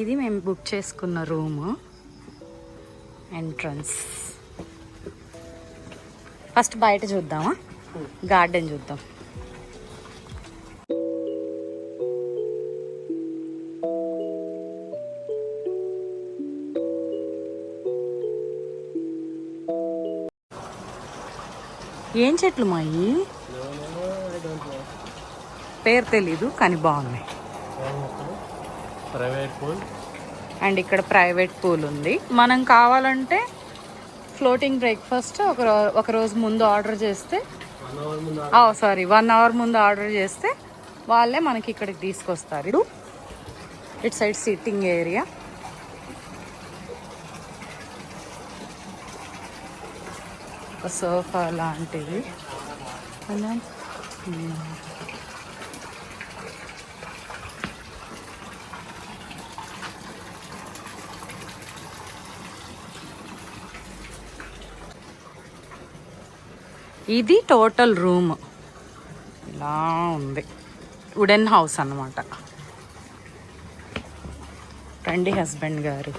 ఇది మేము బుక్ చేసుకున్న రూమ్ ఎంట్రన్స్. ఫస్ట్ బయట చూద్దామా, గార్డెన్ చూద్దాం. ఏం చెట్లు మాయి, పేరు తెలీదు కానీ బాగున్నాయి. ప్రైవేట్ పూల్ అండ్ ఇక్కడ ప్రైవేట్ పూల్ ఉంది. మనం కావాలంటే ఫ్లోటింగ్ బ్రేక్ఫాస్ట్ ఒక రోజు ముందు ఆర్డర్ చేస్తే, 1 అవర్ ముందు ఆర్డర్ చేస్తే వాళ్ళే మనకి ఇక్కడికి తీసుకొస్తారు. ఇటు సైడ్ సిట్టింగ్ ఏరియా, సోఫా లాంటివి. ఇది టోటల్ రూమ్ ఇలా ఉంది. వుడెన్ హౌస్ అన్నమాట. రండి హస్బెండ్ గారు.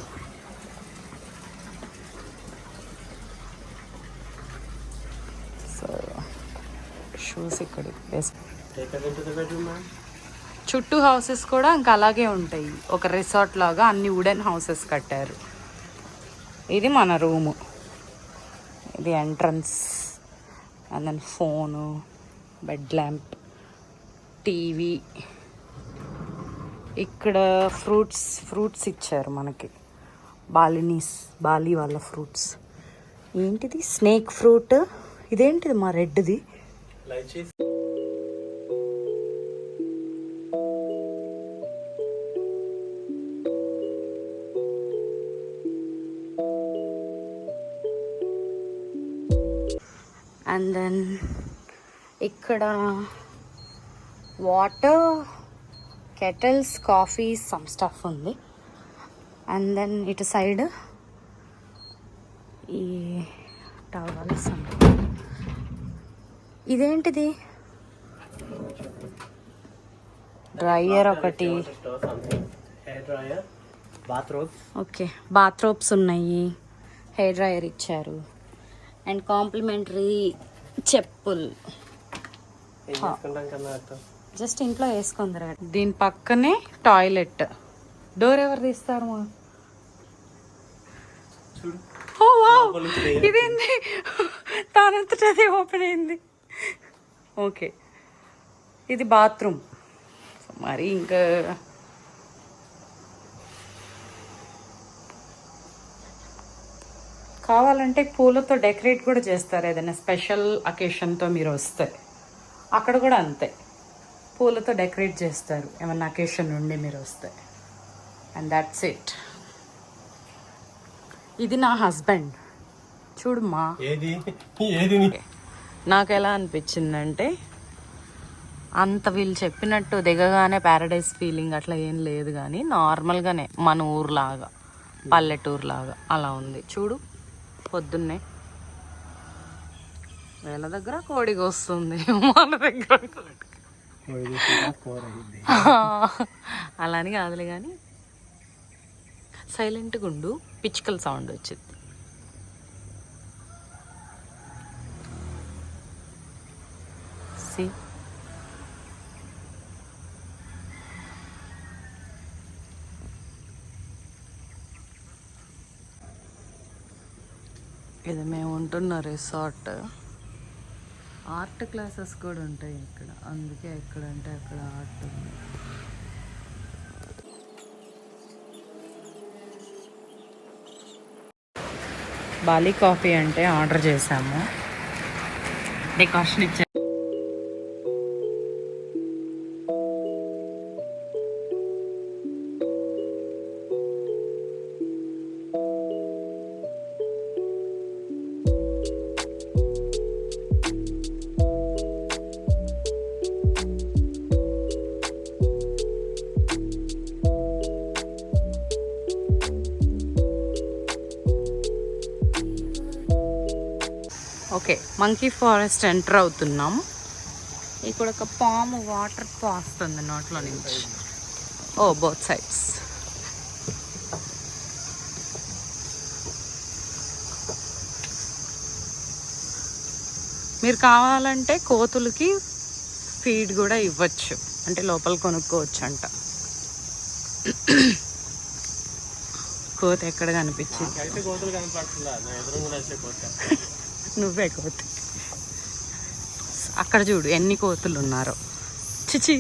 సో షూస్ ఇక్కడ చుట్టూ హౌసెస్ కూడా ఇంకా అలాగే ఉంటాయి. ఒక రిసార్ట్ లాగా అన్ని వుడెన్ హౌసెస్ కట్టారు. ఇది మన రూము, ఇది entrance. And then phone, bed lamp, TV. ఇక్కడ ఫ్రూట్స్ ఇచ్చారు మనకి. బాలి వాళ్ళ ఫ్రూట్స్. ఏంటిది స్నేక్ ఫ్రూట్, ఇదేంటిది మా రెడ్ది. అండ్ దెన్ ఇక్కడ water, kettles, coffee, some stuff ఉంది. అండ్ దెన్ ఇటు సైడ్ ఈ టవల్స్. ఇదేంటిది డ్రైయర్ ఒకటి. ఓకే, బాత్రూమ్స్ ఉన్నాయి, హెయిర్ డ్రైయర్ ఇచ్చారు. అండ్ కాంప్లిమెంటరీ చెప్పులు జస్ట్ ఇంట్లో వేసుకుందరు. దీని పక్కనే టాయిలెట్. డోర్ ఎవరు తీస్తారు? ఇదేంది తానంతట అదే ఓపెన్ అయింది. ఓకే, ఇది బాత్రూమ్. మరి ఇంకా కావాలంటే పూలతో డెకరేట్ కూడా చేస్తారు. ఏదైనా స్పెషల్ అకేషన్తో మీరు వస్తే అక్కడ కూడా అంతే, పూలతో డెకరేట్ చేస్తారు ఏమన్నా అకేషన్ నుండి మీరు వస్తే. And that's it. ఇది నా హస్బెండ్ చూడమ్మా. నాకు ఎలా అనిపించిందంటే, అంత వీళ్ళు చెప్పినట్టు దిగగానే ప్యారడైజ్ ఫీలింగ్ అట్లా ఏం లేదు, కానీ నార్మల్గానే మన ఊర్లాగా, పల్లెటూరులాగా అలా ఉంది. చూడు, పొద్దున్నే వీళ్ళ దగ్గర కోడికి వస్తుంది, మన దగ్గర అలా అని కాదులే, కానీ సైలెంట్గా ఉండు, పిచ్చుకల సౌండ్ వచ్చింది. సి ఇది మేము ఉంటున్న రిసార్ట్. ఆర్ట్ క్లాసెస్ కూడా ఉంటాయి ఇక్కడ, అందుకే ఎక్కడంటే అక్కడ ఆర్ట్ ఉంది. బాలీ కాఫీ అంటే ఆర్డర్ చేసాము, డికాషన్ ఇచ్చాము. ఓకే, మంకీ ఫారెస్ట్ ఎంటర్ అవుతున్నాము. ఇక్కడ ఒక పాము వాటర్ పోస్తుంది నోట్లో నుంచి. ఓ, బోత్ సైడ్స్. మీరు కావాలంటే కోతులకి ఫీడ్ కూడా ఇవ్వచ్చు, అంటే లోపల కొనుక్కోవచ్చు అంట. కోతి ఎక్కడ కనిపించింది? నువ్వే కోతి. అక్కడ చూడు ఎన్ని కోతులు ఉన్నారో. చిచి,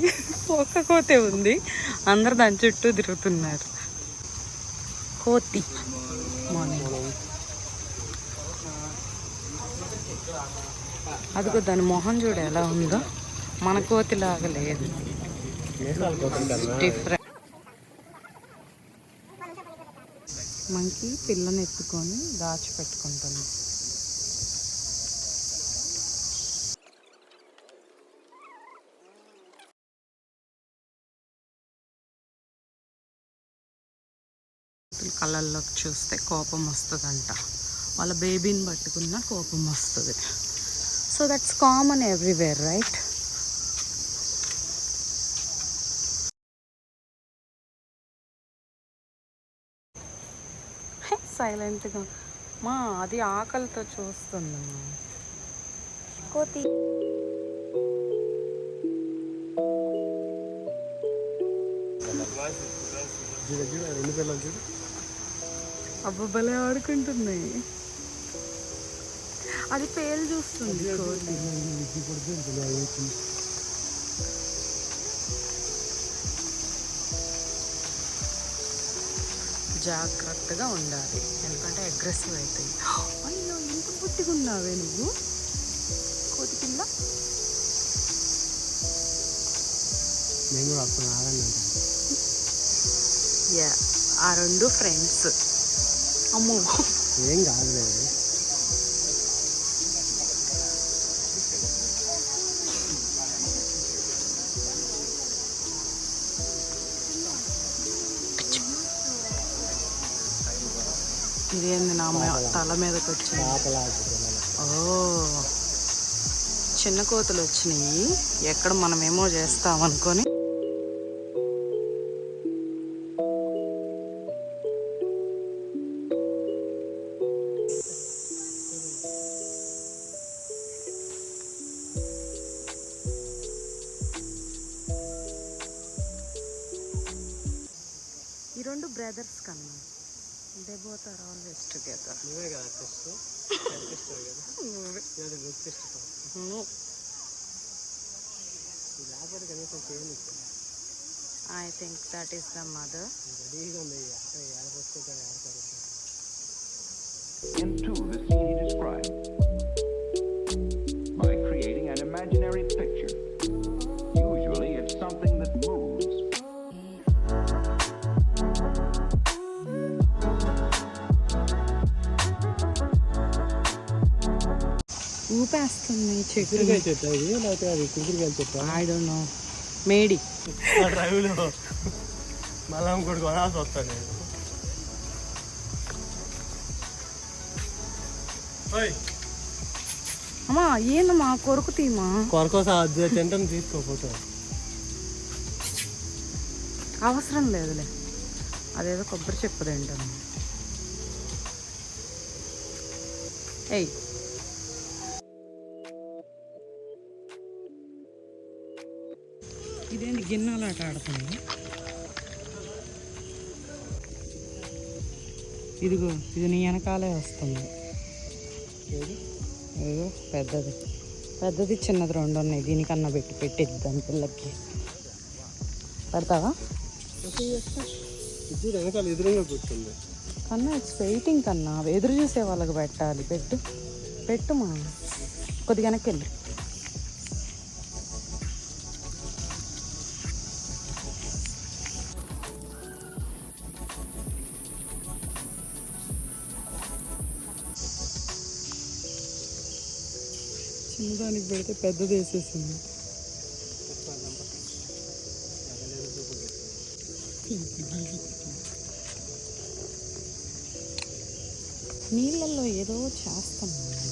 ఒక్క కోతే ఉంది, అందరు దాని చుట్టూ తిరుగుతున్నారు. కోతి అదిగో దాని మొహం చూడు ఎలా ఉందో, మన కోతిలాగా లేదు, డిఫరెంట్. మంకీ పిల్లని ఎత్తుకొని దాచిపెట్టుకుంటుంది. కళ్ళల్లోకి చూస్తే కోపం వస్తుందంట, వాళ్ళ బేబీని పట్టుకున్న కోపం వస్తుంది. So that's common everywhere, right? సైలెంట్గా మా అది ఆకలితో చూస్తుంది కోతి. అబ్బబ్బలే ఆడుకుంటున్నాయి. అది పేలు చూస్తుంది కోతి. జాగ్రత్తగా ఉండాలి, ఎందుకంటే అగ్రెసివ్ అవుతాయి. అయ్యో ఇంత పుట్టిగా ఉన్నావే నువ్వు కోతి కింద. ఆ రెండు ఫ్రెండ్స్. అమ్మో ఏం కాదులేదు. ఇదేంది నా తల మీదకి వచ్చింది? ఓ, చిన్న కోతులు వచ్చినాయి, ఎక్కడ మనమేమో చేస్తామనుకొని. ఈ రెండు బ్రదర్స్ కన్నా, they both are always together. I think that is the mother. Into the scene he described by creating an imaginary picture. Usually it's something that moves. ఊపేస్తున్నాయి చెట్టు. ఐ డోంట్ నో, మేడి. డ్రైవ్లో మళ్ళీ ఇంకోటి కొనాల్సి వస్తాను నేను. అమ్మా ఏందమ్మా కొరకు తీమా? కొరకోసా తింటాను, తీసుకోపోతా. అవసరం లేదులే, అదేదో కొబ్బరి చెప్పు తింటాను. ఏయ్, ఇదేంటి గిన్నెలు ఆట ఆడుతుంది? ఇదిగో ఇది నీ వెనకాలే వస్తుంది. ఏదో పెద్దది చిన్నది రెండు ఉన్నాయి, దీనికన్నా పెట్టిద్ది దాని పిల్లకి. పెడతావా? వెనకాల ఎదురుగా కూర్చుంది కన్నా. ఇట్స్ వెయిటింగ్ కన్నా, ఎదురు చూసే వాళ్ళకి పెట్టాలి. పెట్టుమా, కొద్దిగా వెనక్కి వెళ్ళి. చిన్నదానికి పెడితే పెద్దది వేసేసింది. నీళ్ళల్లో ఏదో చేస్తున్నాను.